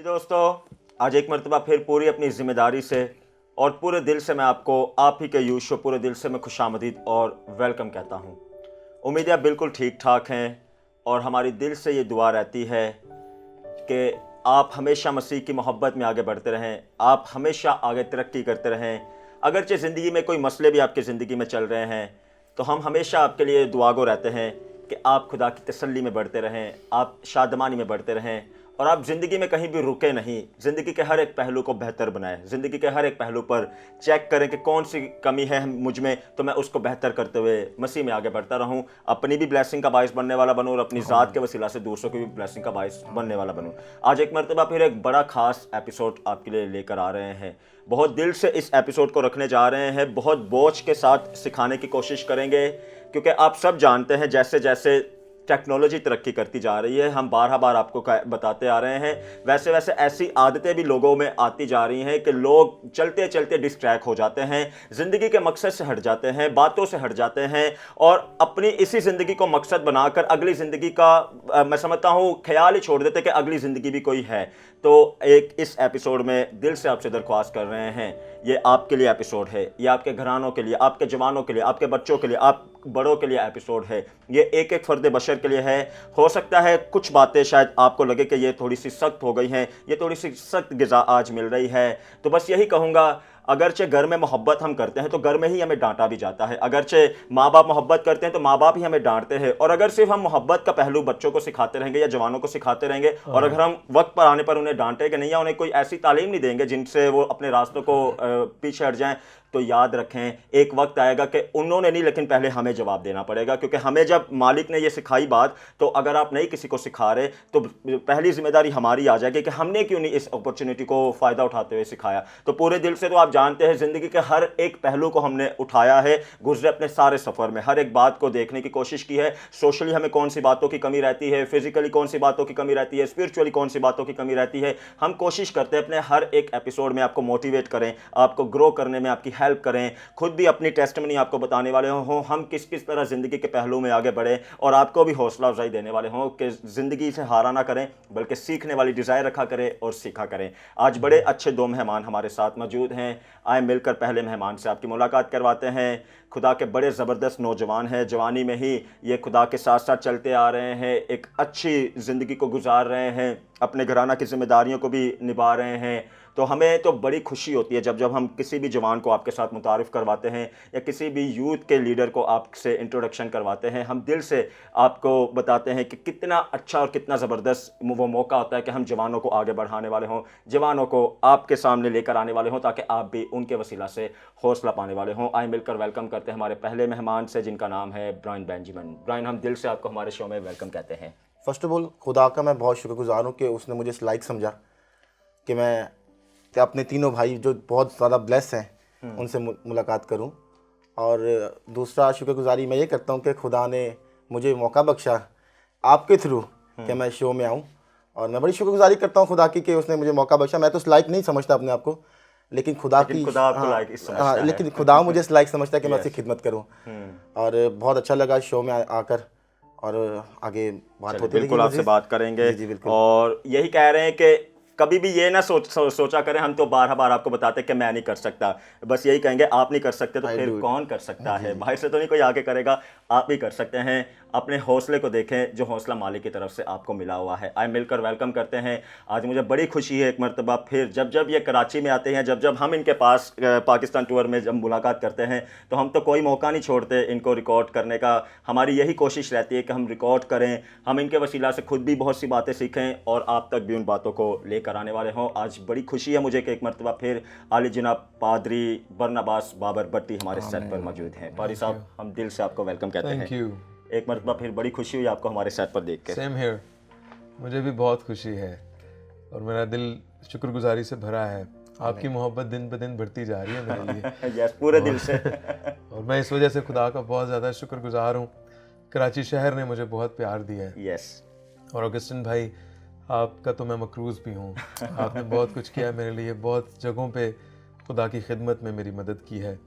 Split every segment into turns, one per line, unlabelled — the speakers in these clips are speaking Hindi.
दोस्तों, आज एक मरतबा फिर पूरी अपनी ज़िम्मेदारी से और पूरे दिल से मैं आपको आप ही के यूशो पूरे दिल से मैं खुशामदीद और वेलकम कहता हूँ। उम्मीद है आप बिल्कुल ठीक ठाक हैं और हमारी दिल से ये दुआ रहती है कि आप हमेशा मसीह की मोहब्बत में आगे बढ़ते रहें, आप हमेशा आगे तरक्की करते रहें। अगरचे ज़िंदगी में कोई मसले भी आपकी ज़िंदगी में चल रहे हैं तो हम हमेशा आपके लिए दुआगो रहते हैं कि आप खुदा की तसल्ली में बढ़ते रहें, आप शादमानी में बढ़ते रहें और आप ज़िंदगी में कहीं भी रुके नहीं। ज़िंदगी के हर एक पहलू को बेहतर बनाएं, ज़िंदगी के हर एक पहलू पर चेक करें कि कौन सी कमी है मुझ में, तो मैं उसको बेहतर करते हुए मसीह में आगे बढ़ता रहूं, अपनी भी ब्लेसिंग का बाइस बनने वाला बनूं और अपनी ज़ात के वसीला से दूसरों की भी ब्लेसिंग का बाइस बनने वाला बनूं। आज एक मरतबा फिर एक बड़ा ख़ास एपिसोड आपके लिए लेकर आ रहे हैं। बहुत दिल से इस एपिसोड को रखने जा रहे हैं, बहुत बोझ के साथ सिखाने की कोशिश करेंगे, क्योंकि आप सब जानते हैं जैसे जैसे टेक्नोलॉजी तरक्की करती जा रही है, हम बार आपको बताते आ रहे हैं, वैसे वैसे ऐसी आदतें भी लोगों में आती जा रही हैं कि लोग चलते चलते डिस्ट्रैक्ट हो जाते हैं, ज़िंदगी के मकसद से हट जाते हैं, बातों से हट जाते हैं और अपनी इसी ज़िंदगी को मकसद बनाकर अगली ज़िंदगी का मैं समझता हूँ ख्याल ही छोड़ देते कि अगली ज़िंदगी भी कोई है। तो एक इस एपिसोड में दिल से आपसे दरख्वास्त कर रहे हैं, ये आपके लिए एपिसोड है, ये आपके घरानों के लिए, आपके जवानों के लिए, आपके बच्चों के लिए, आप बड़ों के लिए एपिसोड है, ये एक एक फ़र्द बशर के लिए है। हो सकता है कुछ बातें शायद आपको लगे कि ये थोड़ी सी सख्त हो गई हैं, ये थोड़ी सी सख्त ग़िज़ा आज मिल रही है, तो बस यही कहूँगा, अगरचे घर में मोहब्बत हम करते हैं तो घर में ही हमें डांटा भी जाता है, अगरचे माँ बाप मोहब्बत करते हैं तो माँ बाप ही हमें डांटते हैं, और अगर सिर्फ हम मोहब्बत का पहलू बच्चों को सिखाते रहेंगे या जवानों को सिखाते रहेंगे और अगर हम वक्त पर आने पर उन्हें डांटेंगे नहीं या उन्हें कोई ऐसी तालीम नहीं देंगे जिनसे वो अपने रास्तों को पीछे हट जाएं, तो याद रखें एक वक्त आएगा कि उन्होंने नहीं लेकिन पहले हमें जवाब देना पड़ेगा, क्योंकि हमें जब मालिक ने ये सिखाई बात, तो अगर आप नहीं किसी को सिखा रहे तो पहली जिम्मेदारी हमारी आ जाएगी कि हमने क्यों नहीं इस अपॉर्चुनिटी को फ़ायदा उठाते हुए सिखाया। तो पूरे दिल से तो आप जानते हैं ज़िंदगी के हर एक पहलू को हमने उठाया है, गुजरे अपने सारे सफ़र में हर एक बात को देखने की कोशिश की है। सोशली हमें कौन सी बातों की कमी रहती है, फिजिकली कौन सी बातों की कमी रहती है, स्पिरिचुअली कौन सी बातों की कमी रहती है। हम कोशिश करते हैं अपने हर एक एपिसोड में आपको मोटिवेट करें, आपको ग्रो करने में आपकी हेल्प करें, खुद भी अपनी टेस्टमनी आपको बताने वाले हों हम किस किस तरह ज़िंदगी के पहलू में आगे बढ़े और आपको भी हौसला अफजाई देने वाले हों कि ज़िंदगी से हारा ना करें बल्कि सीखने वाली डिज़ायर रखा करें और सीखा करें। आज बड़े अच्छे दो मेहमान हमारे साथ मौजूद हैं, आए मिलकर पहले मेहमान से आपकी मुलाकात करवाते हैं। खुदा के बड़े ज़बरदस्त नौजवान हैं, जवानी में ही ये खुदा के साथ साथ चलते आ रहे हैं, एक अच्छी ज़िंदगी को गुजार रहे हैं, अपने घराना की ज़िम्मेदारियों को भी निभा रहे हैं। तो हमें तो बड़ी खुशी होती है जब हम किसी भी जवान को आपके साथ मुतारिफ़ करवाते हैं या किसी भी यूथ के लीडर को आपसे इंट्रोडक्शन करवाते हैं, हम दिल से आपको बताते हैं कि कितना अच्छा और कितना ज़बरदस्त वो मौका होता है कि हम जवानों को आगे बढ़ाने वाले हों, जवानों को आपके सामने लेकर आने वाले हों ताकि आप भी उनके वसीला से हौसला पाने वाले हों। आए मिलकर वेलकम करते हैं हमारे पहले मेहमान से, जिनका नाम है ब्रायन बेंजामिन। ब्रायन, हम दिल से आपको हमारे शो में वेलकम कहते हैं।
फ़र्स्ट ऑफ ऑल खुदा का मैं बहुत शुक्रगुजार हूँ कि उसने मुझे इस लायक समझा कि मैं अपने तीनों भाई जो बहुत ज़्यादा ब्लेस हैं उनसे मुलाकात करूं। और दूसरा शुक्रगुजारी मैं ये करता हूं कि खुदा ने मुझे मौका बख्शा आपके थ्रू कि मैं शो में आऊं, और मैं बड़ी शुक्रगुजारी करता हूं खुदा की कि उसने मुझे मौका बख्शा। मैं तो इस लायक नहीं समझता अपने आप को, लेकिन खुदा लेकिन खुदा मुझे इस लायक समझता है कि मैं उसकी खिदमत करूँ। और बहुत अच्छा लगा शो में आकर, और आगे बात होती
बिल्कुल आपसे बात करेंगे।
जी बिल्कुल।
और यही कह रहे हैं कि कभी भी ये ना सोचा करें, हम तो बार आपको बताते कि मैं नहीं कर सकता, बस यही कहेंगे आप नहीं कर सकते तो फिर कौन कर सकता है। बाहर से तो नहीं कोई आगे करेगा, आप ही कर सकते हैं। अपने हौसले को देखें जो हौसला मालिक की तरफ से आपको मिला हुआ है। आए मिलकर वेलकम करते हैं। आज मुझे बड़ी खुशी है एक मरतबा फिर जब ये कराची में आते हैं, जब हम इनके पास पाकिस्तान टूर में जब मुलाकात करते हैं तो हम तो कोई मौका नहीं छोड़ते इनको रिकॉर्ड करने का। हमारी यही कोशिश रहती है कि हम रिकॉर्ड करें, हम इनके वसीला से खुद भी बहुत सी बातें सीखें और आप तक भी उन बातों को लेकर आने वाले हों। आज बड़ी खुशी है मुझे कि एक मरतबा फिर आली जनाब पादरी बरनबास बाबर भट्टी हमारे सेट पर मौजूद हैं। पादरी साहब, हम दिल से आपको वेलकम कहते हैं।
Thank you.
एक मरतबा फिर बड़ी खुशी हुई आपको हमारे सेट पर देख के।
सेम हियर, मुझे भी बहुत खुशी है और मेरा दिल शुक्रगुजारी से भरा है। आपकी मोहब्बत दिन ब दिन बढ़ती जा रही है मेरे लिए।
यस, पूरे दिल से।
और मैं इस वजह से खुदा का बहुत ज़्यादा शुक्रगुजार हूँ। कराची शहर ने मुझे बहुत प्यार दिया है।
यस।
और ऑगस्टिन भाई, आपका तो मैं मकरूज़ भी हूँ। आपने बहुत कुछ किया मेरे लिए, बहुत जगहों पे खुदा की खिदमत में मेरी मदद की है,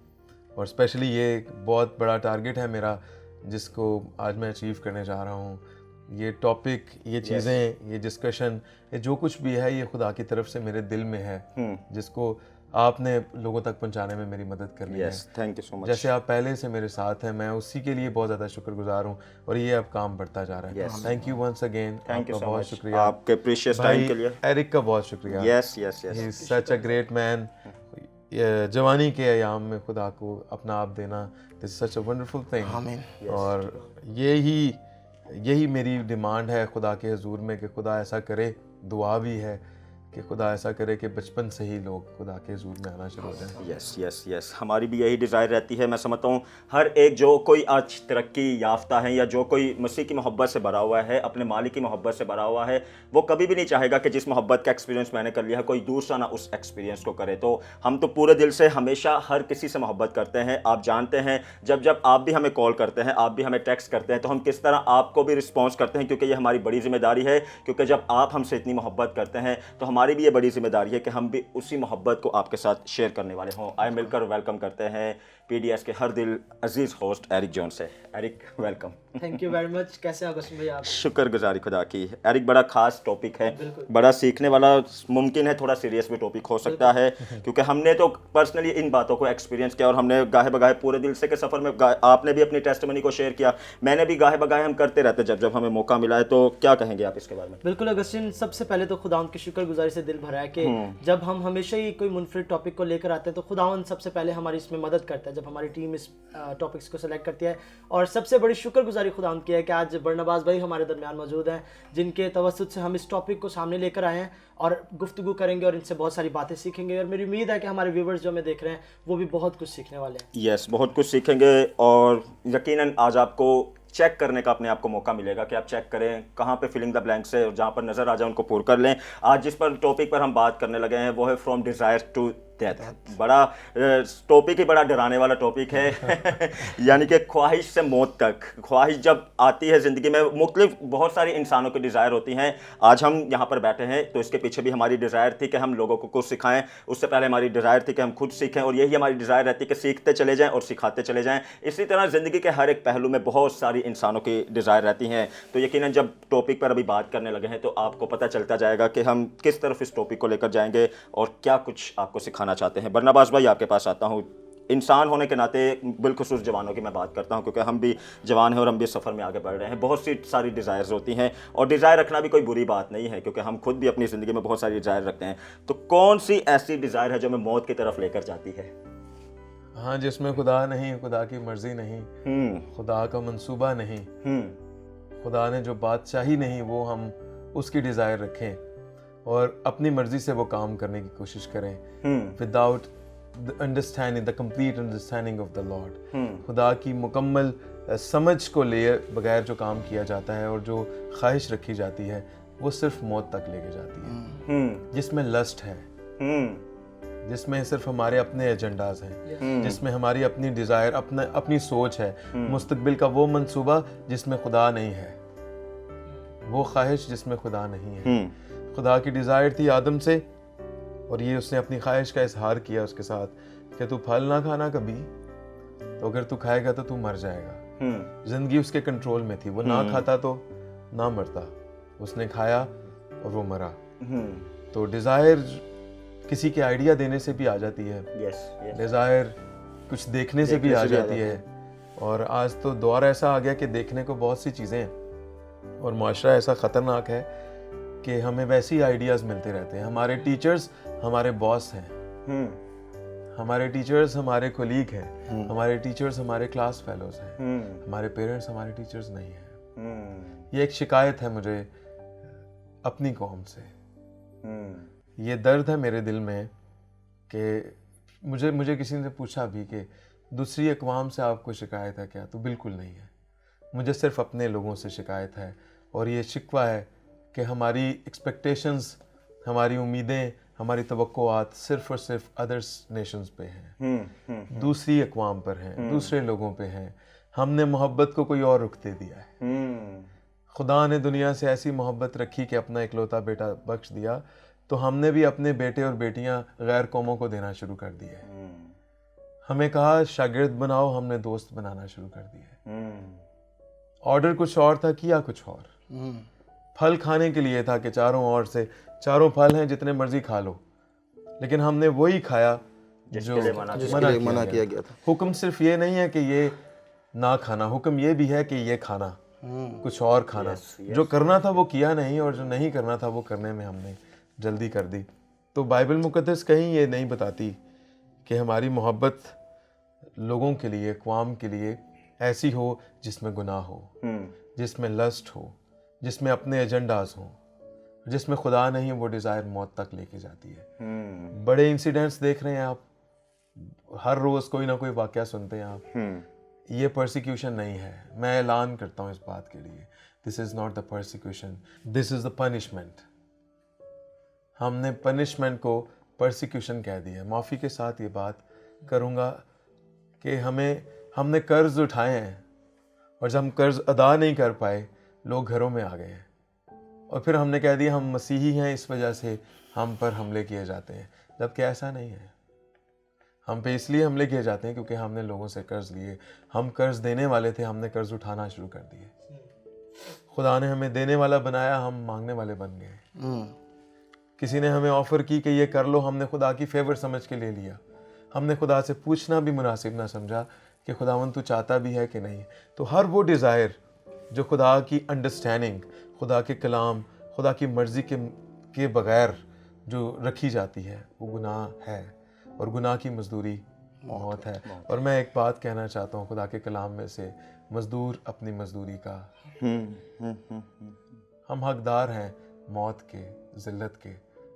और स्पेशली ये एक बहुत बड़ा टारगेट है मेरा जिसको आज मैं अचीव करने जा रहा हूँ। ये टॉपिक, ये चीज़ें, ये डिस्कशन, ये जो कुछ भी है, ये खुदा की तरफ से मेरे दिल में है, जिसको आपने लोगों तक पहुंचाने में मेरी मदद करनी है।
Thank you so much.
जैसे आप पहले से मेरे साथ हैं, मैं उसी के लिए बहुत ज़्यादा शुक्रगुजार हूँ और ये अब काम बढ़ता जा रहा है। Thank you once again,
thank you
आपका
सो
बहुत
मच
शुक्रिया।
आपके प्रीशियस टाइम के लिए।
एरिक का बहुत शुक्रिया।
Yes yes
he
yes
is such a great man. जवानी के अयाम में खुदा को अपना आप देना, this such a wonderful thing.
आमीन।
और यही मेरी डिमांड है खुदा के हुजूर में कि खुदा ऐसा करे, दुआ भी है कि खुदा ऐसा करे कि बचपन से ही लोग खुदा के हुजूर में आना शुरू हो जाएं।
यस यस यस, हमारी भी यही डिज़ायर रहती है। मैं समझता हूँ हर एक जो कोई आज तरक्की याफ्ता है या जो कोई मसीह की मोहब्बत से भरा हुआ है, अपने मालिक की मोहब्बत से भरा हुआ है, वो कभी भी नहीं चाहेगा कि जिस मोहब्बत का एक्सपीरियंस मैंने कर लिया है कोई दूसरा ना उस एक्सपीरियंस को करे। तो हम तो पूरे दिल से हमेशा हर किसी से मोहब्बत करते हैं। आप जानते हैं जब जब आप भी हमें कॉल करते हैं, आप भी हमें टेक्स्ट करते हैं, तो हम किस तरह आपको भी रिस्पॉन्स करते हैं, क्योंकि ये हमारी बड़ी जिम्मेदारी है। क्योंकि जब आप हमसे इतनी मोहब्बत करते हैं तो हमारी भी ये बड़ी जिम्मेदारी है कि हम भी उसी मोहब्बत को आपके साथ शेयर करने वाले हों। आए मिलकर वेलकम करते हैं पीडीएस के हर दिल अजीज होस्ट एरिक जॉन से। Eric welcome.
Thank you very much. कैसे हैं अगस्तिन भाई आप?
शुक्रगुजारी खुदा की। एरिक बड़ा खास टॉपिक है, बड़ा सीखने वाला, मुमकिन है थोड़ा सीरियस भी टॉपिक हो सकता है, क्योंकि हमने तो पर्सनली इन बातों को एक्सपीरियंस किया और हमने गाहे बगाहे पूरे दिल से के सफ़र में आपने भी अपनी टेस्टिमनी को शेयर किया, मैंने भी गाहे बगाहे, हम करते रहते जब जब हमें मौका मिला है। तो क्या कहेंगे आप इसके बारे में?
बिल्कुल अगस्तिन, सबसे पहले तो खुदावंद की शुक्रगुजारी से दिल भरा है कि जब हम हमेशा ही कोई मुनफरिद टॉपिक को लेकर आते हैं तो खुदावंद सबसे पहले हमारी इसमें मदद करता है, जब हमारी टीम इस टॉपिक्स को सेलेक्ट करती है। और सबसे बड़ी शुक्रगुजारी खुदावंद की है कि आज बरनबास भाई हमारे दरमियान मौजूद हैं, जिनके तवस्सुत से हम इस टॉपिक को सामने लेकर आए हैं और गुफ्तगू करेंगे और इनसे बहुत सारी बातें सीखेंगे। और मेरी उम्मीद है कि हमारे व्यूवर्स जो हमें देख रहे हैं वो भी बहुत कुछ सीखने वाले हैं।
यस, बहुत कुछ सीखेंगे और यकीनन आज आपको चेक करने का अपने आप को मौका मिलेगा कि आप चेक करें कहाँ पे फिलिंग द ब्लैंक्स है और जहाँ पर नज़र आ जाए उनको पूर कर लें। आज जिस पर टॉपिक पर हम बात करने लगे हैं वो है फ्रॉम डिज़ायर टू डेथ। बड़ा टॉपिक ही बड़ा डराने वाला टॉपिक है यानी कि ख्वाहिश से मौत तक। ख्वाहिश जब आती है ज़िंदगी में, मुख्तलिफ बहुत सारी इंसानों की डिज़ायर होती हैं। आज हम यहाँ पर बैठे हैं तो इसके पीछे भी हमारी डिज़ायर थी कि हम लोगों को कुछ सिखाएं, उससे पहले हमारी डिज़ायर थी कि हम खुद सीखें, और यही हमारी डिज़ायर रहती है कि सीखते चले जाएं और सिखाते चले जाएं। इसी तरह ज़िंदगी के हर एक पहलू में बहुत सारी इंसानों की डिज़ायर रहती हैं। तो यकीनन जब टॉपिक पर अभी बात करने लगे हैं तो आपको पता चलता जाएगा कि हम किस तरफ इस टॉपिक को लेकर जाएंगे और क्या कुछ आपको सिखाना चाहते हैं। बरनबास भाई, आपके पास आता हूँ। इंसान होने के नाते बिलखुसूस जवानों की मैं बात करता हूँ, क्योंकि हम भी जवान हैं और हम भी सफ़र में आगे बढ़ रहे हैं। बहुत सी सारी डिज़ायर्स होती हैं और डिज़ायर रखना भी कोई बुरी बात नहीं है, क्योंकि हम खुद भी अपनी ज़िंदगी में बहुत सारी डिज़ायर रखते हैं। तो कौन सी ऐसी डिज़ायर है जो हमें मौत की तरफ लेकर जाती है?
हाँ, जिसमें खुदा नहीं, खुदा की मर्जी नहीं, खुदा का मंसूबा नहीं, खुदा ने जो बात चाही नहीं वो हम उसकी डिज़ायर रखें और अपनी मर्जी से वो काम करने की कोशिश करें, without the understanding, the complete understanding of the Lord. खुदा की मुकम्मल समझ को लिए बगैर जो काम किया जाता है और जो ख्वाहिश रखी जाती है वो सिर्फ मौत तक लेके जाती है। जिसमें लस्ट है, जिसमें सिर्फ हमारे अपने एजेंडाज हैं, जिसमें हमारी अपनी डिज़ायर, अपनी सोच है, मुस्तकबिल का वो मंसूबा जिसमें खुदा नहीं है, वो ख्वाहिश जिसमें खुदा नहीं है। खुदा की डिज़ायर थी आदम से और ये उसने अपनी ख्वाहिश का इजहार किया उसके साथ कि तू फल ना खाना कभी, तो अगर तू खाएगा तो तू मर जाएगा। जिंदगी उसके कंट्रोल में थी, वो ना खाता तो ना मरता, उसने खाया और वो मरा। तो डिज़ायर किसी के आइडिया देने से भी आ जाती है, डिज़ायर कुछ देखने से भी आ जाती है। और आज तो दौर ऐसा आ गया कि देखने को बहुत सी चीज़ें हैं और माशरा ऐसा ख़तरनाक है कि हमें वैसे ही आइडियाज़ मिलते रहते हैं। हमारे टीचर्स हमारे बॉस हैं, हमारे टीचर्स हमारे कोलीग हैं, हमारे टीचर्स हमारे क्लास फेलोज हैं, हमारे पेरेंट्स हमारे टीचर्स नहीं हैं। ये एक शिकायत है मुझे अपनी कौम से। ये दर्द है मेरे दिल में कि मुझे किसी ने पूछा भी कि दूसरी अक़वाम से आपको शिकायत है क्या? तो बिल्कुल नहीं है, मुझे सिर्फ अपने लोगों से शिकायत है। और ये शिकवा है कि हमारी एक्सपेक्टेशंस, हमारी उम्मीदें, हमारी तवक्कुआत सिर्फ और सिर्फ अदर्स नेशंस पे हैं, दूसरी अक़वाम पर हैं, दूसरे लोगों पे हैं। हमने मोहब्बत को कोई और रुख दे दिया है। खुदा ने दुनिया से ऐसी मोहब्बत रखी कि अपना इकलौता बेटा बख्श दिया, तो हमने भी अपने बेटे और बेटियां गैर कौमों को देना शुरू कर दिए। हमें कहा शागिर्द बनाओ, हमने दोस्त बनाना शुरू कर दिए। ऑर्डर कुछ और था, किया कुछ और। फल खाने के लिए था कि चारों ओर से चारों फल हैं जितने मर्जी खा लो, लेकिन हमने वही खाया जो
जिसके लिए मना किया गया था।
हुक्म सिर्फ ये नहीं है कि ये ना खाना, हुक्म ये भी है कि ये खाना, कुछ और खाना। जो करना था वो किया नहीं, और जो नहीं करना था वो करने में हमने जल्दी कर दी। तो बाइबल मुकद्दस कहीं ये नहीं बताती कि हमारी मोहब्बत लोगों के लिए, अक़वाम के लिए ऐसी हो जिसमें गुनाह हो, जिसमें लस्ट हो, जिसमें अपने एजेंडाज हों, जिसमें खुदा नहीं, वो डिज़ायर मौत तक लेके जाती है। बड़े इंसिडेंट्स देख रहे हैं आप, हर रोज़ कोई ना कोई वाक़या सुनते हैं आप। ये परसिक्यूशन नहीं है, मैं ऐलान करता हूँ इस बात के लिए, this is not the persecution, this is the punishment. हमने पनिशमेंट को परसिक्यूशन कह दिया। माफ़ी के साथ ये बात करूँगा कि हमने कर्ज उठाए हैं, और जब हम कर्ज अदा नहीं कर पाए, लोग घरों में आ गए हैं, और फिर हमने कह दिया हम मसीही हैं, इस वजह से हम पर हमले किए जाते हैं, जबकि ऐसा नहीं है। हम पे इसलिए हमले किए जाते हैं क्योंकि हमने लोगों से कर्ज लिए। हम कर्ज देने वाले थे, हमने कर्ज उठाना शुरू कर दिए। खुदा ने हमें देने वाला बनाया, हम मांगने वाले बन गए। किसी ने हमें ऑफर की कि ये कर लो, हमने खुदा की फेवर समझ के ले लिया। हमने खुदा से पूछना भी मुनासिब ना समझा कि खुदावन तू चाहता भी है कि नहीं। तो हर वो डिज़ायर जो खुदा की अंडरस्टैंडिंग, खुदा के कलाम, खुदा की मर्ज़ी के बग़ैर जो रखी जाती है, वो गुनाह है, और गुनाह की मजदूरी मौत है। और मैं एक बात कहना चाहता हूँ खुदा के कलाम में से, मजदूर अपनी मजदूरी का। हम हकदार हैं मौत के, ज़िल्लत के,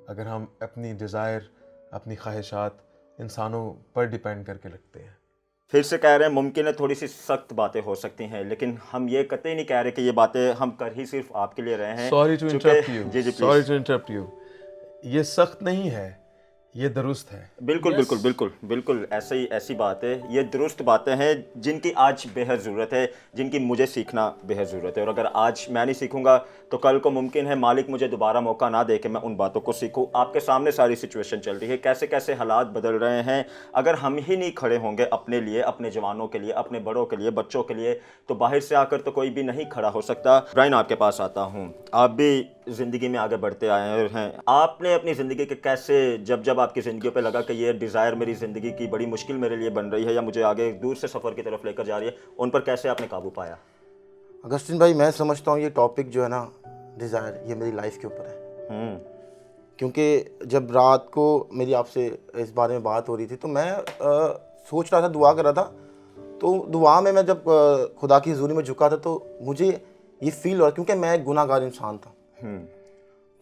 अगर हम अपनी डिज़ायर, अपनी ख्वाहिशात इंसानों पर डिपेंड करके रखते हैं।
फिर से कह रहे हैं, मुमकिन है थोड़ी सी सख्त बातें हो सकती हैं, लेकिन हम ये कतई नहीं कह रहे कि ये बातें हम कर ही सिर्फ आपके लिए रहे हैं।
सॉरी टू इंटरप्ट यू,
जी
सॉरी टू इंटरप्ट यू। ये सख्त नहीं है, ये दुरुस्त है।
बिल्कुल बिल्कुल बिल्कुल बिल्कुल ऐसी बात है। ये दुरुस्त बातें हैं जिनकी आज बेहद ज़रूरत है, जिनकी मुझे सीखना बेहद ज़रूरत है। और अगर आज मैं नहीं सीखूंगा तो कल को मुमकिन है मालिक मुझे दोबारा मौका ना दे कि मैं उन बातों को सीखूं। आपके सामने सारी सिचुएशन चल रही है, कैसे कैसे हालात बदल रहे हैं। अगर हम ही नहीं खड़े होंगे अपने लिए, अपने जवानों के लिए, अपने बड़ों के लिए, बच्चों के लिए, तो बाहर से आकर तो कोई भी नहीं खड़ा हो सकता। ब्रायन, आपके पास आता हूँ। आप भी ज़िंदगी में आगे बढ़ते आए हैं। आपने अपनी ज़िंदगी के कैसे, जब आपकी ज़िंदगी पे लगा कि ये डिज़ायर मेरी ज़िंदगी की बड़ी मुश्किल मेरे लिए बन रही है या मुझे आगे दूर से सफ़र की तरफ लेकर जा रही है, उन पर कैसे आपने काबू पाया?
अगस्टिन भाई, मैं समझता हूँ ये टॉपिक जो है ना, डिज़ायर, ये मेरी लाइफ के ऊपर है। क्योंकि जब रात को मेरी आपसे इस बारे में बात हो रही थी, तो मैं सोच रहा था, दुआ कर रहा था। तो दुआ में मैं जब खुदा की हुजूरी में झुका था, तो मुझे ये फील हुआ, क्योंकि मैं एक गुनाहगार इंसान था।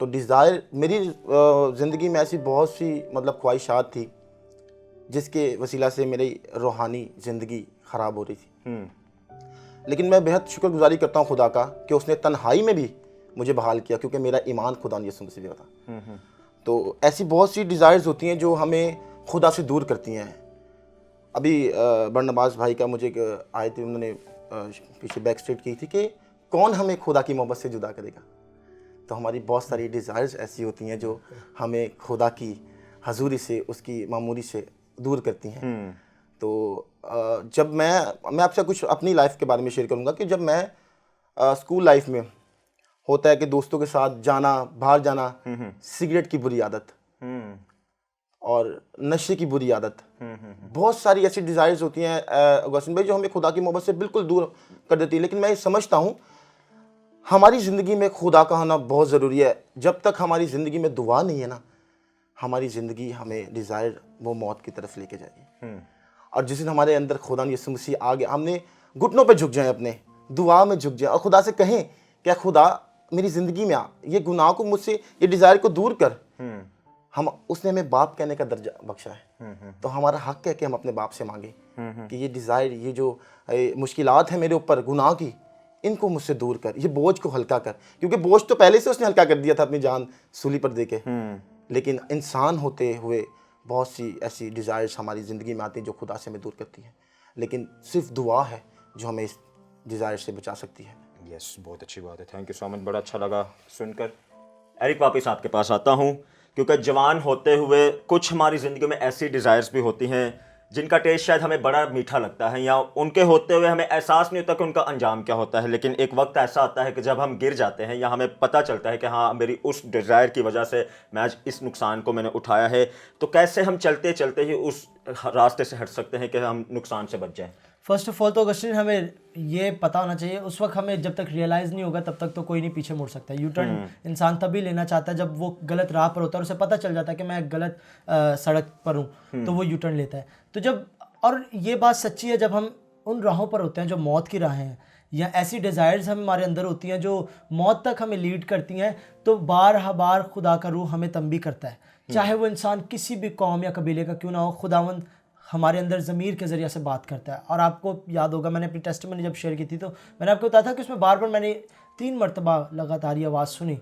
तो डिज़ायर, मेरी ज़िंदगी में ऐसी बहुत सी मतलब ख्वाहिशात थी जिसके वसीला से मेरी रूहानी ज़िंदगी ख़राब हो रही थी। लेकिन मैं बेहद शुक्रगुजारी करता हूँ खुदा का कि उसने तन्हाई में भी मुझे बहाल किया, क्योंकि मेरा ईमान खुदा ने यीशु मसीह में था। तो ऐसी बहुत सी डिज़ायर्स होती हैं जो हमें खुदा से दूर करती हैं। अभी बरनबास भाई का मुझे आए थे, उन्होंने पीछे बैक स्टेट की थी कि कौन हमें खुदा की मोहब्बत से जुदा करेगा। तो हमारी बहुत सारी डिज़ायर्स ऐसी होती हैं जो हमें खुदा की हजूरी से, उसकी मामूरी से दूर करती हैं। तो जब मैं आपसे कुछ अपनी लाइफ के बारे में शेयर करूंगा कि जब मैं स्कूल लाइफ में होता है कि दोस्तों के साथ जाना, बाहर जाना, सिगरेट की बुरी आदत और नशे की बुरी आदत, बहुत सारी ऐसी डिज़ायर्स होती हैं अगस्टिन भाई जो हमें खुदा की मोहब्बत से बिल्कुल दूर कर देती है। लेकिन मैं ये समझता हूँ हमारी ज़िंदगी में खुदा का होना बहुत ज़रूरी है। जब तक हमारी ज़िंदगी में दुआ नहीं है ना, हमारी ज़िंदगी हमें डिज़ायर वो मौत की तरफ लेके जाएगी। और जिस दिन हमारे अंदर खुदा यीशु मसीह आ गया, हमने घुटनों पे झुक जाए, अपने दुआ में झुक जाए और खुदा से कहें क्या खुदा मेरी ज़िंदगी में आ, ये गुनाह को मुझसे, ये डिज़ायर को दूर कर। हम उसने हमें बाप कहने का दर्जा बख्शा है। तो हमारा हक है कि हम अपने बाप से मांगे कि ये डिज़ायर, ये जो मुश्किलात है मेरे ऊपर गुनाह की, इनको मुझसे दूर कर, ये बोझ को हल्का कर। क्योंकि बोझ तो पहले से उसने हल्का कर दिया था अपनी जान सूली पर दे के। लेकिन इंसान होते हुए बहुत सी ऐसी डिज़ायर्स हमारी ज़िंदगी में आती हैं जो खुदा से हमें दूर करती हैं। लेकिन सिर्फ दुआ है जो हमें इस डिज़ायर से बचा सकती है।
यस, बहुत अच्छी बात है। थैंक यू सो मच, बड़ा अच्छा लगा सुनकर। एरिक, वापस आपके पास आता हूँ, क्योंकि जवान होते हुए कुछ हमारी ज़िंदगी में ऐसी डिज़ायर्स भी होती हैं जिनका टेस्ट शायद हमें बड़ा मीठा लगता है, या उनके होते हुए हमें एहसास नहीं होता कि उनका अंजाम क्या होता है, लेकिन एक वक्त ऐसा आता है कि जब हम गिर जाते हैं या हमें पता चलता है कि हाँ मेरी उस डिज़ायर की वजह से मैं आज इस नुकसान को मैंने उठाया है, तो कैसे हम चलते चलते ही उस रास्ते से हट सकते हैं कि हम नुकसान से बच जाएं?
फर्स्ट ऑफ ऑल तो अगस्टिन हमें ये पता होना चाहिए, उस वक्त हमें जब तक रियलाइज़ नहीं होगा तब तक तो कोई नहीं पीछे मुड़ सकता है। यू टर्न इंसान तभी लेना चाहता है जब वो गलत राह पर होता है और उसे पता चल जाता है कि मैं गलत सड़क पर हूँ, तो वो यू टर्न लेता है। तो जब, और ये बात सच्ची है, जब हम उन राहों पर होते हैं जो मौत की राहें हैं या ऐसी डिज़ायर्स हमारे अंदर होती हैं जो मौत तक हमें लीड करती हैं, तो बार खुदा का रूह हमें तंबी करता है, चाहे वो इंसान किसी भी कौम या कबीले का क्यों ना हो। खुदावंद हमारे अंदर ज़मीर के ज़रिए से बात करता है। और आपको याद होगा मैंने अपनी टेस्टिमनी जब शेयर की थी तो मैंने आपको बताया था कि उसमें बार मैंने 3 मरतबा लगातार ये आवाज़ सुनी,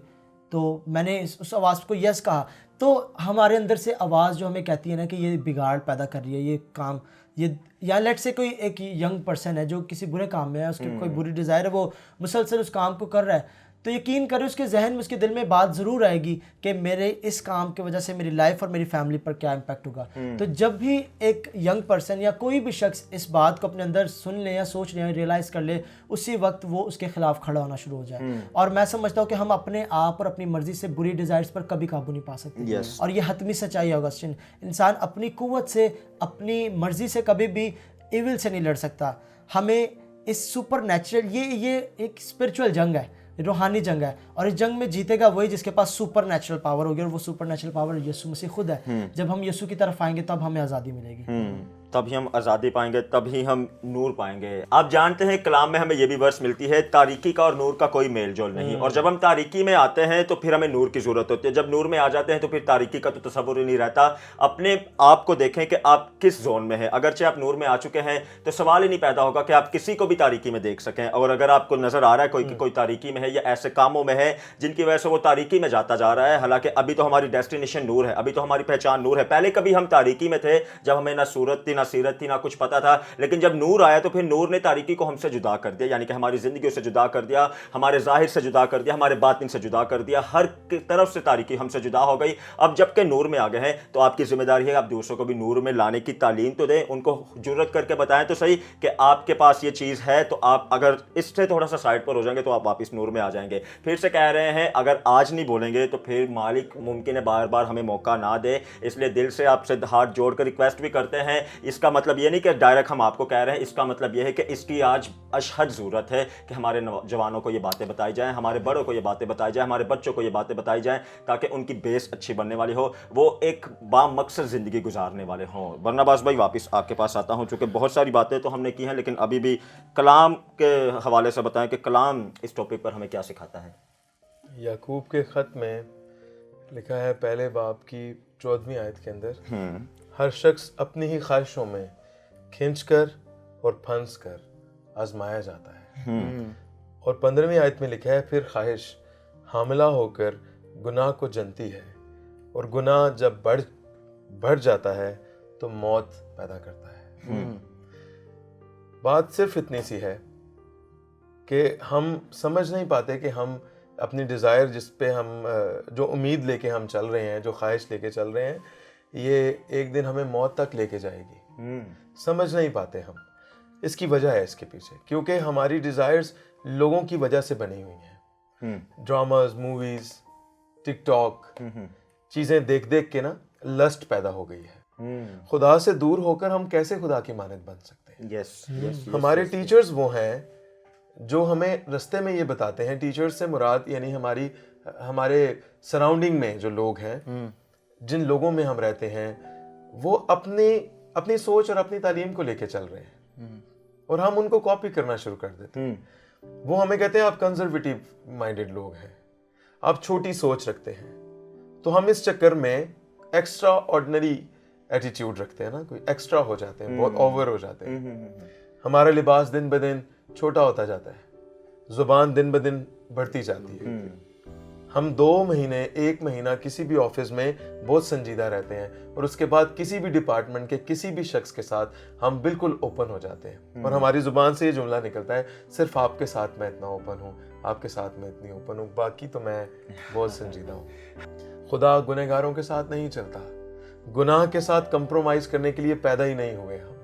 तो मैंने उस आवाज़ को यस कहा। तो हमारे अंदर से आवाज़ जो हमें कहती है ना कि ये बिगाड़ पैदा कर रही है, ये काम, ये, या लेट से कोई एक यंग पर्सन है जो किसी बुरे काम में है, उसकी कोई बुरी डिज़ायर है, वो मुसलसल उस काम को कर रहा है, तो यकीन करें उसके जहन में, उसके दिल में बात ज़रूर आएगी कि मेरे इस काम की वजह से मेरी लाइफ और मेरी फैमिली पर क्या इम्पैक्ट होगा। तो जब भी एक यंग पर्सन या कोई भी शख्स इस बात को अपने अंदर सुन ले या सोच ले या रियलाइज़ कर ले, उसी वक्त वो उसके ख़िलाफ़ खड़ा होना शुरू हो जाए। और मैं समझता हूँ कि हम अपने आप और अपनी मर्ज़ी से बुरी डिज़ायर्स पर कभी काबू नहीं पा सकते। और ये हतमी सच्चाई है ऑगस्टिन, इंसान अपनी कुव्वत से, अपनी मर्ज़ी से कभी भी इविल से नहीं लड़ सकता। हमें इस सुपर नेचुरल, ये एक स्पिरिचुअल जंग है, रूहानी जंग है, और इस जंग में जीतेगा वही जिसके पास सुपर नेचुरल पावर होगी, और वो सुपर नेचुरल पावर यीशु मसीह खुद है। जब हम यीशु की तरफ आएंगे तब हमें आज़ादी मिलेगी।
तभी हम आज़ादी पाएंगे, तभी हम नूर पाएंगे। आप जानते हैं कलाम में हमें यह भी वर्स मिलती है, तारीकी का और नूर का कोई मेल जोल नहीं। और जब हम तारीकी में आते हैं तो फिर हमें नूर की ज़रूरत होती है, जब नूर में आ जाते हैं तो फिर तारीकी का तो तसव्वुर ही नहीं रहता। अपने आप को देखें कि आप किस जोन में हैं। अगरचे आप नूर में आ चुके हैं तो सवाल ही नहीं पैदा होगा कि आप किसी को भी तारीकी में देख सकें। और अगर आपको नज़र आ रहा है कोई तारीकी में है या ऐसे कामों में है जिनकी वजह से वो तारीकी में जाता जा रहा है, हालांकि अभी तो हमारी डेस्टिनेशन नूर है, अभी तो हमारी पहचान नूर है। पहले कभी हम तारीकी में थे जब हमें ना सूरत थी, ना सीरत थी, ना कुछ पता था, लेकिन जब नूर आया तो फिर नूर ने तारीकी को हमसे जुदा कर दिया, यानी कि हमारी जिंदगी से जुदा कर दिया, हमारे जाहिर से जुदा कर दिया, हमारे बातिन से जुदा कर दिया, हर तरफ से तारीकी हमसे जुदा हो गई। अब जबकि नूर में आ गए हैं तो आपकी जिम्मेदारी है आप दूसरों को भी नूर में लाने की तालीम तो दें, उनको जुर्रत करके बताएं तो सही कि आपके पास ये चीज़ है, तो आप अगर इससे थोड़ा सा साइड पर हो जाएंगे तो आप वापस नूर में आ जाएंगे। फिर से कह रहे हैं, अगर आज नहीं बोलेंगे तो फिर मालिक मुमकिन है बार बार हमें मौका ना दे। इसलिए दिल से आपसे हाथ जोड़कर रिक्वेस्ट भी करते हैं। इसका मतलब ये नहीं कि डायरेक्ट हम आपको कह रहे हैं, इसका मतलब यह है कि इसकी आज अशहद ज़रूरत है कि हमारे जवानों को ये बातें बताई जाएं, हमारे बड़ों को ये बातें बताई जाएं, हमारे बच्चों को ये बातें बताई जाएं, ताकि उनकी बेस अच्छी बनने वाली हो, वो एक बामकसद ज़िंदगी गुजारने वाले हों। बरनबास भाई वापस आपके पास आता हूँ, चूँकि बहुत सारी बातें तो हमने की हैं, लेकिन अभी भी कलाम के हवाले से बताएं कि कलाम इस टॉपिक पर हमें क्या सिखाता है।
याकूब के ख़त में लिखा है पहले बाब की 14वीं आयत के अंदर, हर शख्स अपनी ही ख्वाहिशों में खींचकर और फंस कर आजमाया जाता है। और 15वीं आयत में लिखा है, फिर ख्वाहिश हामिला होकर गुनाह को जनती है, और गुनाह जब बढ़ जाता है तो मौत पैदा करता है। बात सिर्फ इतनी सी है कि हम समझ नहीं पाते कि हम अपनी डिज़ायर, जिस पे हम जो उम्मीद लेके हम चल रहे हैं, जो ख्वाहिश लेके चल रहे हैं, ये एक दिन हमें मौत तक लेके जाएगी। समझ नहीं पाते हम। इसकी वजह है इसके पीछे, क्योंकि हमारी डिज़ायर्स लोगों की वजह से बनी हुई हैं। ड्रामाज, मूवीज़, टिकटॉक, चीज़ें देख देख के ना लस्ट पैदा हो गई है। खुदा से दूर होकर हम कैसे खुदा की मानद बन सकते हैं? हमारे टीचर्स वो हैं जो हमें रास्ते में ये बताते हैं। टीचर्स से मुराद यानी हमारे सराउंडिंग में जो लोग हैं, जिन लोगों में हम रहते हैं, वो अपनी सोच और अपनी तालीम को लेके चल रहे हैं, और हम उनको कॉपी करना शुरू कर देते हैं। वो हमें कहते हैं आप कंजर्वेटिव माइंडेड लोग हैं, आप छोटी सोच रखते हैं, तो हम इस चक्कर में एक्स्ट्रा ऑर्डिनरी एटीट्यूड रखते हैं ना, कोई एक्स्ट्रा हो जाते हैं, बहुत ओवर हो जाते हैं। हमारा लिबास दिन ब दिन छोटा होता जाता है, जुबान दिन ब दिन बढ़ती जाती है। हम 2 महीने 1 महीना किसी भी ऑफिस में बहुत संजीदा रहते हैं, और उसके बाद किसी भी डिपार्टमेंट के किसी भी शख्स के साथ हम बिल्कुल ओपन हो जाते हैं, और हमारी जुबान से ये जुमला निकलता है, सिर्फ आपके साथ मैं इतना ओपन हूँ, आपके साथ मैं इतनी ओपन हूँ, बाकी तो मैं बहुत संजीदा हूँ। खुदा गुनहगारों के साथ नहीं चलता। गुनाह के साथ कंप्रोमाइज करने के लिए पैदा ही नहीं हुए हम।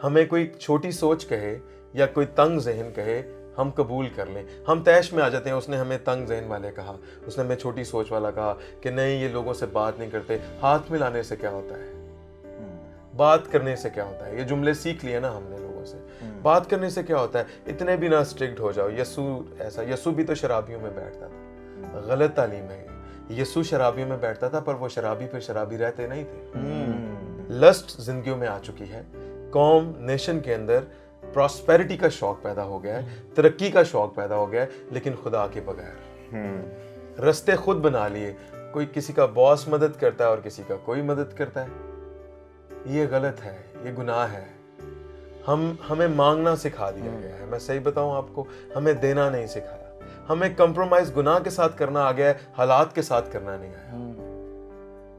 हमें कोई छोटी सोच कहे या कोई तंग ज़हन कहे, हम कबूल कर लें। हम तैश में आ जाते हैं, उसने हमें तंग ज़हन वाले कहा, उसने हमें छोटी सोच वाला कहा कि नहीं ये लोगों से बात नहीं करते। हाथ मिलाने से क्या होता है? बात करने से क्या होता है? ये जुमले सीख लिए ना हमने लोगों से। बात करने से क्या होता है? इतने भी ना स्ट्रिक्ट हो जाओ। यसू ऐसा, यसू भी तो शराबियों में बैठता था। गलत तालीम है ये। यसू शराबियों में बैठता था, पर वो शराबी फिर शराबी रहते नहीं थे। लस्ट जिंदगियों में आ चुकी है। कौम नेशन के अंदर प्रॉस्पेरिटी का शौक पैदा हो गया है, तरक्की का शौक पैदा हो गया है, लेकिन खुदा के बगैर। रास्ते खुद बना लिए। कोई किसी का बॉस मदद करता है और किसी का कोई मदद करता है। ये गलत है, ये गुनाह है। हमें मांगना सिखा दिया गया है। मैं सही बताऊं आपको, हमें देना नहीं सिखाया। हमें कंप्रोमाइज गुनाह के साथ करना आ गया है, हालात के साथ करना नहीं आया।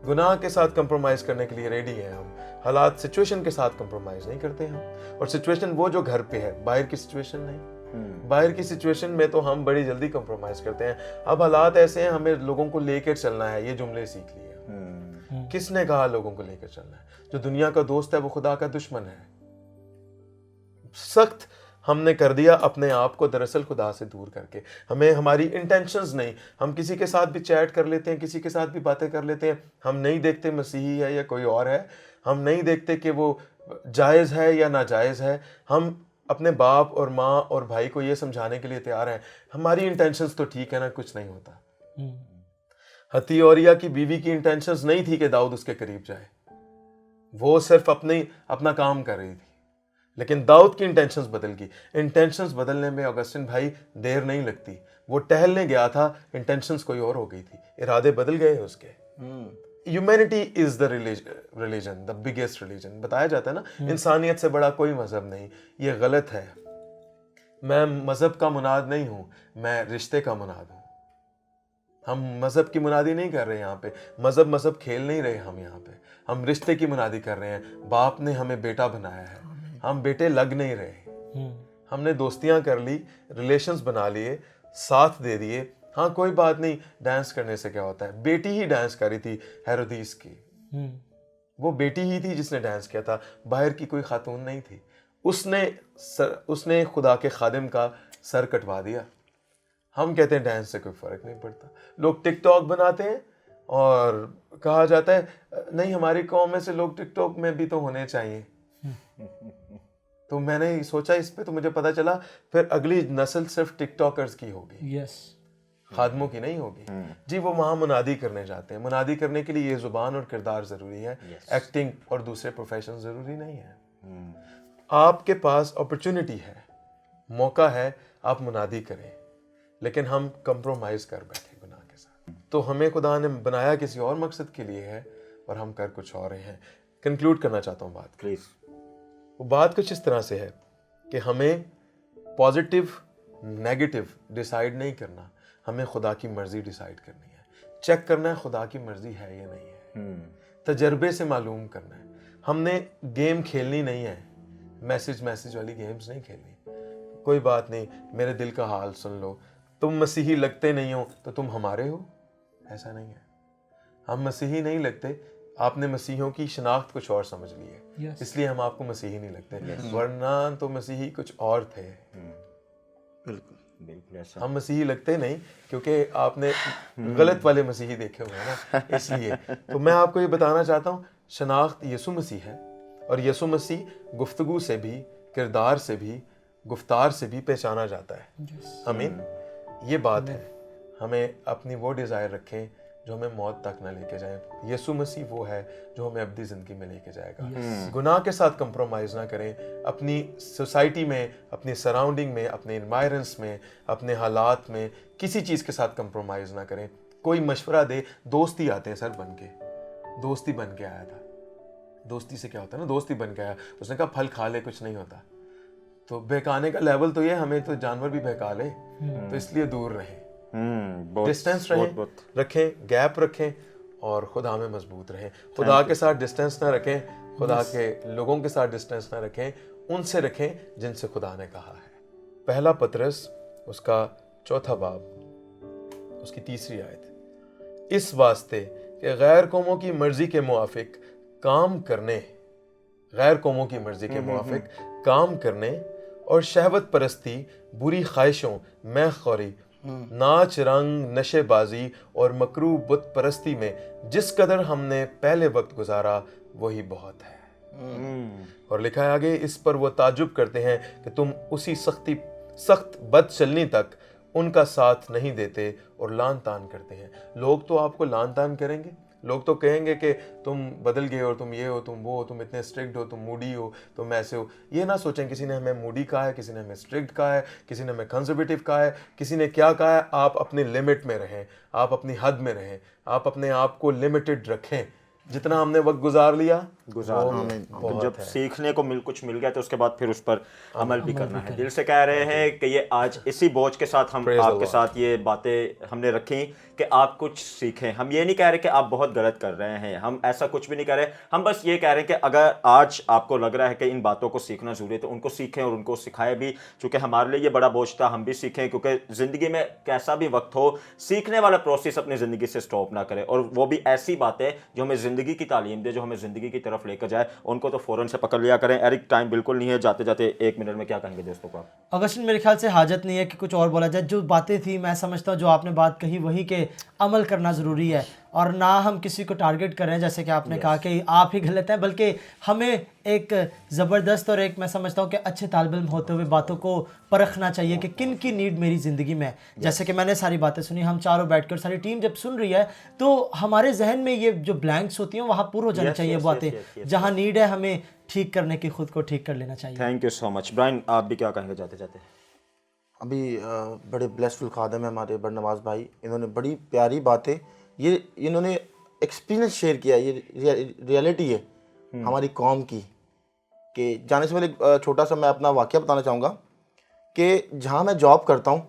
गुनाह के साथ कंप्रोमाइज करने के लिए रेडी हैं हम, हालात सिचुएशन के साथ कंप्रोमाइज नहीं करते हम। और सिचुएशन वो जो घर पे है, बाहर की सिचुएशन नहीं। बाहर की सिचुएशन में तो हम बड़ी जल्दी कंप्रोमाइज करते हैं। अब हालात ऐसे हैं, हमें लोगों को लेकर चलना है। ये जुमले सीख लिए। किसने कहा लोगों को लेकर चलना है? जो दुनिया का दोस्त है वो खुदा का दुश्मन है। सख्त हमने कर दिया अपने आप को दरअसल खुदा से दूर करके। हमें हमारी इंटेंशंस नहीं, हम किसी के साथ भी चैट कर लेते हैं, किसी के साथ भी बातें कर लेते हैं। हम नहीं देखते मसीही है या कोई और है। हम नहीं देखते कि वो जायज़ है या नाजायज़ है। हम अपने बाप और माँ और भाई को ये समझाने के लिए तैयार हैं, हमारी इंटेंशंस तो ठीक है ना, कुछ नहीं होता। हथियोरिया की बीवी की इंटेंशंस नहीं थी कि दाऊद उसके करीब जाए। वो सिर्फ अपना काम कर रही थी। लेकिन दाऊद की इंटेंशंस बदल गई। इंटेंशंस बदलने में ऑगस्टिन भाई देर नहीं लगती। वो टहलने गया था, इंटेंशंस कोई और हो गई थी, इरादे बदल गए उसके। Humanity is the religion, the biggest religion. बताया जाता है ना, इंसानियत से बड़ा कोई मजहब नहीं। ये गलत है। मैं मजहब का मुनाद नहीं हूं, मैं रिश्ते का मुनाद हूं। हम मजहब की मुनादी नहीं कर रहे यहाँ पे। मजहब खेल नहीं रहे हम यहाँ पे। हम रिश्ते की मुनादी कर रहे हैं। बाप ने हमें बेटा बनाया है, हम बेटे लग नहीं रहे। हमने दोस्तियां कर ली, रिलेशंस बना लिए, साथ दे दिए। हाँ कोई बात नहीं, डांस करने से क्या होता है? बेटी ही डांस कर रही थी हेरोदीस की। वो बेटी ही थी जिसने डांस किया था, बाहर की कोई खातून नहीं थी। उसने खुदा के खादिम का सर कटवा दिया। हम कहते हैं डांस से कोई फर्क नहीं पड़ता। लोग टिकटॉक बनाते हैं और कहा जाता है नहीं हमारी कौम में से लोग टिकटॉक में भी तो होने चाहिए। तो मैंने सोचा इस पे, तो मुझे पता चला फिर अगली नस्ल सिर्फ टिकटॉकर्स की होगी।
यस,
खादमों की नहीं होगी। जी वो वहां मुनादी करने जाते हैं। मुनादी करने के लिए ये जुबान और किरदार जरूरी है। एक्टिंग और दूसरे प्रोफेशन जरूरी नहीं है। आपके पास अपॉर्चुनिटी है, मौका है, आप मुनादी करें। लेकिन हम कंप्रोमाइज कर बैठे गुनाह के साथ। तो हमें खुदा ने बनाया किसी और मकसद के लिए है और हम कर कुछ और हैं। कंक्लूड करना चाहता हूँ बात,
प्लीज।
वो बात कुछ इस तरह से है कि हमें पॉजिटिव नेगेटिव डिसाइड नहीं करना, हमें खुदा की मर्जी डिसाइड करनी है। चेक करना है खुदा की मर्जी है या नहीं है। तजर्बे से मालूम करना है। हमने गेम खेलनी नहीं है, मैसेज वाली गेम्स नहीं खेलनी। कोई बात नहीं, मेरे दिल का हाल सुन लो। तुम मसीही लगते नहीं हो तो तुम हमारे हो, ऐसा नहीं है। हम मसीही नहीं लगते, आपने मसीहियों की शनाख्त कुछ और समझ ली है, इसलिए हम आपको मसीही नहीं लगते। वरना तो मसीही कुछ और थे।
बिल्कुल ऐसा।
हम मसीही लगते नहीं क्योंकि आपने गलत वाले मसीही देखे हुए हैं ना, इसलिए। तो मैं आपको ये बताना चाहता हूँ, शनाख्त यीशु मसीह है और यीशु मसीह गुफ्तगू से भी, किरदार से भी, गुफ्तार से भी पहचाना जाता है। आमीन। ये बात है, हमें अपनी वो डिज़ायर रखें जो हमें मौत तक ना लेके जाए। यीशु मसीह वो है जो हमें अब्दी ज़िंदगी में लेके जाएगा। गुनाह के साथ कंप्रोमाइज़ ना करें। अपनी सोसाइटी में, अपनी सराउंडिंग में, अपने इन्वायरमेंट्स में, अपने हालात में किसी चीज़ के साथ कंप्रोमाइज़ ना करें। कोई मशवरा दे, दोस्ती आते हैं सर बन के। दोस्ती बन के आया था। दोस्ती से क्या होता है ना, दोस्ती बन के आया, उसने कहा फल खा ले, कुछ नहीं होता। तो बहकाने का लेवल तो ये, हमें तो जानवर भी बहका ले, तो इसलिए दूर रहें। डिस्टेंस रखें, गैप रखें और खुदा में मजबूत रहें। खुदा के साथ डिस्टेंस ना रखें, खुदा के लोगों के साथ डिस्टेंस ना रखें, उनसे रखें जिनसे खुदा ने कहा है। पहला पतरस उसका 4 बाब उसकी 3 आयत, इस वास्ते कि गैर कौमों की मर्जी के मुआफिक काम करने, गैर कौमों की मर्जी के मुआफिक काम करने, और शहवत परस्ती, बुरी ख्वाहिशों, मैखौरी, नाच रंग, नशेबाजी और मकरू बुत परस्ती में जिस कदर हमने पहले वक्त गुजारा वही बहुत है। और लिखा है आगे, इस पर वो ताजुब करते हैं कि तुम उसी सख्त बद चलनी तक उनका साथ नहीं देते और लान तान करते हैं। लोग तो आपको लान तान करेंगे, लोग तो कहेंगे कि तुम बदल गए और तुम ये हो, तुम वो हो, तुम इतने स्ट्रिक्ट हो, तुम मूडी हो, तुम ऐसे हो। ये ना सोचें किसी ने हमें मूडी कहा है, किसी ने हमें स्ट्रिक्ट कहा है, किसी ने हमें कंजर्वेटिव कहा है, किसी ने क्या कहा है। आप अपने लिमिट में रहें, आप अपनी हद में रहें, आप अपने आप को लिमिटेड रखें। जितना हमने वक्त गुजार लिया
तो जब सीखने को कुछ मिल गया तो उसके बाद फिर उस पर अमल भी करना है। दिल से कह रहे हैं कि ये आज इसी बोझ के साथ हम आपके साथ ये बातें हमने रखी कि आप कुछ सीखें। हम ये नहीं कह रहे कि आप बहुत गलत कर रहे हैं, हम ऐसा कुछ भी नहीं कह रहे। हम बस ये कह रहे हैं कि अगर आज आपको लग रहा है कि इन बातों को सीखना ज़रूरी है तो उनको सीखें और उनको सिखाएं भी, चूँकि हमारे लिए ये बड़ा बोझ था, हम भी सीखें। क्योंकि ज़िंदगी में कैसा भी वक्त हो, सीखने वाला प्रोसेस अपनी ज़िंदगी से स्टॉप ना करें, और वो भी ऐसी बातें जो हमें ज़िंदगी की तालीम दे, जो हमें ज़िंदगी की तरफ लेकर जाए, उनको तो फ़ौरन से पकड़ लिया करें। एरिक, टाइम बिल्कुल नहीं है, जाते जाते 1 मिनट में क्या कहेंगे दोस्तों को आप?
अगस्टिन, मेरे ख्याल से हाजत नहीं है कि कुछ और बोला जाए। जो बातें थी मैं समझता हूँ जो आपने बात कही वही के अमल करना ज़रूरी है, और ना हम किसी को टारगेट करें जैसे कि आपने कहा कि आप ही गलत हैं, बल्कि हमें एक ज़बरदस्त और एक मैं समझता हूँ कि अच्छे तालिब इल्म होते हुए बातों को परखना चाहिए कि किन की नीड मेरी ज़िंदगी में है। जैसे कि मैंने सारी बातें सुनी, हम चारों बैठ कर, सारी टीम जब सुन रही है तो हमारे जहन में ये जो ब्लैंक्स होती हैं वहाँ पूरा हो जाना चाहिए बातें। जहाँ नीड है हमें ठीक करने की, खुद को ठीक कर लेना चाहिए।
Thank you so much. Brian, आप भी क्या कहेंगे जाते जाते?
अभी बड़े ब्लेसफुल खादम है हमारे बरनवाज भाई, इन्होंने बड़ी प्यारी बातें, ये इन्होंने एक्सपीरियंस शेयर किया, ये रियलिटी है हमारी कौम की। कि जाने से पहले छोटा सा मैं अपना वाक़या बताना चाहूँगा कि जहाँ मैं जॉब करता हूँ,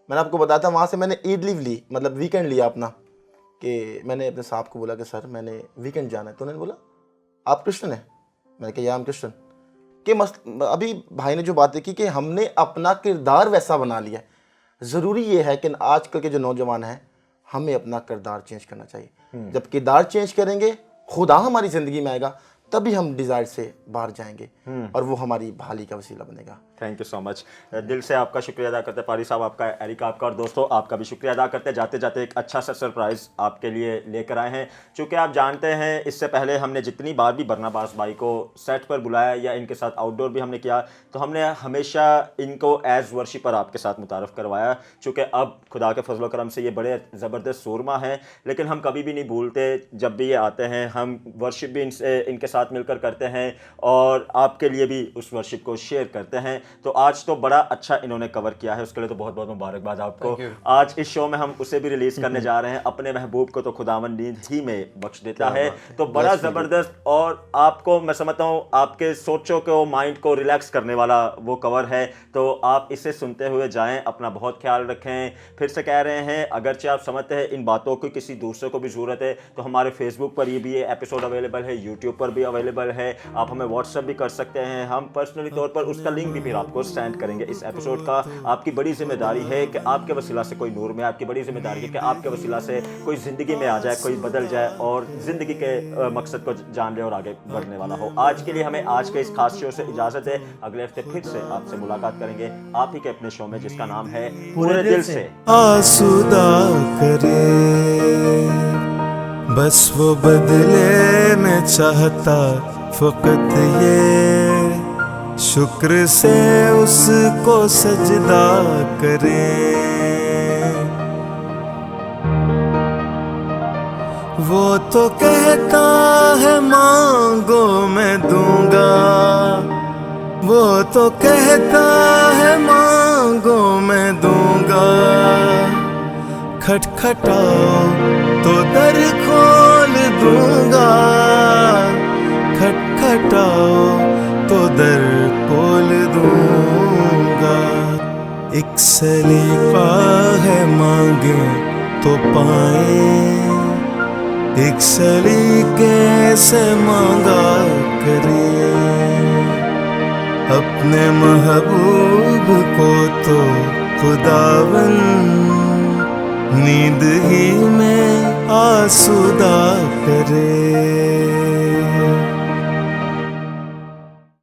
मैंने आपको बताया था, वहाँ से मैंने ईद लीव ली, मतलब वीकेंड लिया अपना। कि मैंने अपने साहब को बोला कि सर मैंने वीकेंड जाना है, तो उन्होंने बोला आप क्रिश्चियन हैं? मैंने कहा या हम क्रिश्चियन। कि अभी भाई ने जो बातें की कि हमने अपना किरदार वैसा बना लिया। ज़रूरी ये है कि आजकल के जो नौजवान हैं, हमें अपना किरदार चेंज करना चाहिए। जब किरदार चेंज करेंगे, खुदा हमारी ज़िंदगी में आएगा, तभी हम डिज़ायर से बाहर जाएंगे और वो हमारी भाली का वसीला बनेगा।
Thank you so much. दिल से आपका शुक्रिया अदा करते हैं पारी साहब, आपका, एरिक आपका, और दोस्तों आपका भी शुक्रिया अदा करते हैं। जाते जाते एक अच्छा सा सरप्राइज़ आपके लिए लेकर आए हैं। चूँकि आप जानते हैं इससे पहले हमने जितनी बार भी बरनबास भाई को सेट पर बुलाया या इनके साथ आउटडोर भी हमने किया, तो हमने हमेशा इनको एज़ वर्शिपर आपके साथ मुतारफ़ करवाया। चूँकि अब खुदा के फजल करम से ये बड़े ज़बरदस्त सूरमा हैं, लेकिन हम कभी भी नहीं भूलते, जब भी ये आते हैं हम वर्शिप भी इनके साथ मिलकर करते हैं और आपके लिए भी उस वर्शिप को शेयर करते हैं। तो आज तो बड़ा अच्छा इन्होंने कवर किया है, उसके लिए तो बहुत बहुत मुबारकबाद आपको। आज इस शो में हम उसे भी रिलीज़ करने जा रहे हैं। अपने महबूब को तो खुदावन नींद ही में बख्श देता है, तो बड़ा ज़बरदस्त, और आपको मैं समझता हूँ आपके सोचों को, माइंड को रिलैक्स करने वाला वो कवर है। तो आप इसे सुनते हुए जाएं, अपना बहुत ख्याल रखें। फिर से कह रहे हैं, अगरचे आप समझते हैं इन बातों की किसी दूसरे को भी ज़रूरत है, तो हमारे फेसबुक पर ये भी एपिसोड अवेलेबल है, यूट्यूब पर भी अवेलेबल है, आप हमें व्हाट्सएप भी कर सकते हैं। हम पर्सनली तौर पर उसका लिंक भी फिर आपको सेंड करेंगे इस एपिसोड का। आपकी बड़ी जिम्मेदारी है कि आपके वसीला से कोई नूर में, आपकी बड़ी जिम्मेदारी है कि आपके वसीला से कोई ज़िंदगी में आ जाए, कोई बदल जाए और ज़िंदगी के मकसद को जान ले और आगे बढ़ने वाला हो। आज के लिए हमें आज के इस खास शो से इजाज़त है। अगले हफ्ते फिर से आपसे मुलाकात करेंगे आप ही के अपने शो में, जिसका नाम है पूरे दिल से।
आसूदा करे बस वो बदले में चाहता फकत ये शुक्र से उसको सजदा करे। वो तो कहता है मांगो मैं दूंगा, वो तो कहता है मांगो मैं दूंगा, खटखटाओ तो दर खोल दूंगा, खटखटाओ तो दर खोल दूंगा। एक सलीका है मांगे तो पाए, एक सलीके से मांगा करे, अपने महबूब को तो खुदावन नींद ही में आसूदा करे।